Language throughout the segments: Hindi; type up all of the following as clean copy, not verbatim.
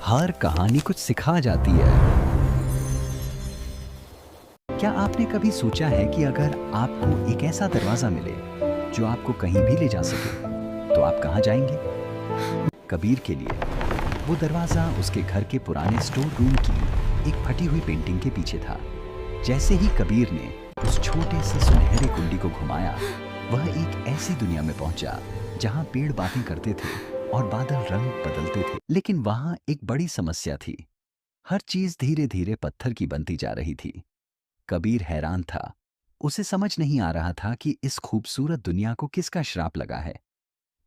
हर कहानी कुछ सिखा जाती है। क्या आपने कभी सोचा है कि अगर आपको एक ऐसा दरवाजा मिले जो आपको कहीं भी ले जा सके, तो आप कहाँ जाएंगे? कबीर के लिए वो दरवाजा उसके घर के पुराने स्टोर रूम की एक फटी हुई पेंटिंग के पीछे था। जैसे ही कबीर ने उस छोटे से सुनहरे कुंडी को घुमाया, वह एक ऐसी दुनिया में पहुंचा जहां पेड़ बातें करते थे और बादल रंग बदलते थे। लेकिन वहां एक बड़ी समस्या थी। हर चीज धीरे धीरे पत्थर की बनती जा रही थी। कबीर हैरान था। उसे समझ नहीं आ रहा था कि इस खूबसूरत दुनिया को किसका श्राप लगा है।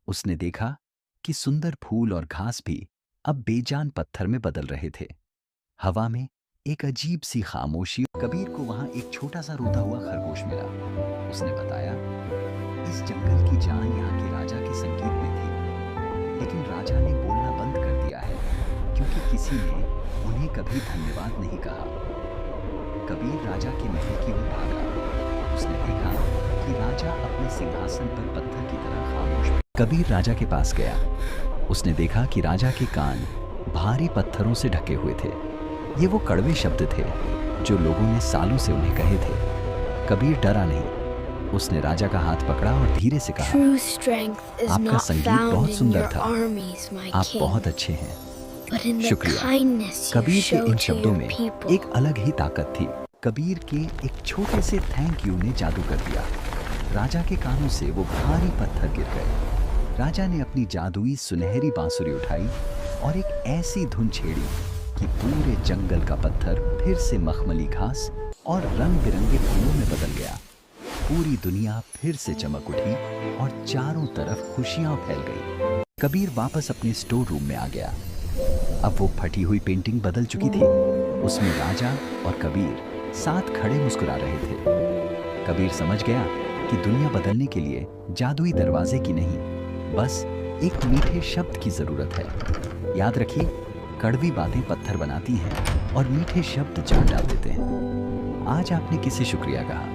उसने देखा कि सुंदर फूल और घास भी अब बेजान पत्थर में बदल रहे थे। हवा में एक अजीब सी खामोशी। कबीर को वहां एक छोटा सा रोता हुआ खरगोश मिला। उसने बताया, इस जंगल की जान यहाँ के राजा के संगीत में थी, लेकिन राजा ने बोलना बंद कर दिया है क्योंकि किसी ने उन्हें कभी धन्यवाद नहीं कहा। कबीर राजा के महल की ओर भागा। उसने देखा कि राजा अपने सिंहासन पर पत्थर की तरह खामोश। कबीर राजा के पास गया। उसने देखा कि राजा के कान भारी पत्थरों से ढके हुए थे। ये वो कड़वे शब्द थे जो लोगों ने सालों से उन्हें कहे थे। कबीर डरा नहीं। उसने राजा का हाथ पकड़ा और धीरे से कहा, आपका संगीत बहुत सुंदर था, आप बहुत अच्छे हैं, शुक्रिया। कबीर के इन शब्दों में एक अलग ही ताकत थी। कबीर के एक छोटे से थैंक यू ने जादू कर दिया। राजा के कानों से वो भारी पत्थर गिर गए। राजा ने अपनी जादुई सुनहरी बांसुरी उठाई और एक ऐसी धुन छेड़ी कि पूरे जंगल का पत्थर फिर से मखमली घास और रंग बिरंगे फूलों में बदल गया। पूरी दुनिया फिर से चमक उठी और चारों तरफ खुशियां फैल गई। कबीर वापस अपने स्टोर रूम में आ गया। अब वो फटी हुई पेंटिंग बदल चुकी थी। उसमें राजा और कबीर साथ खड़े मुस्कुरा रहे थे। कबीर समझ गया कि दुनिया बदलने के लिए जादुई दरवाजे की नहीं, बस एक मीठे शब्द की जरूरत है। याद रखिए, कड़वी बातें पत्थर बनाती हैं और मीठे शब्द जान डाल देते हैं। आज आपने किसे शुक्रिया कहा?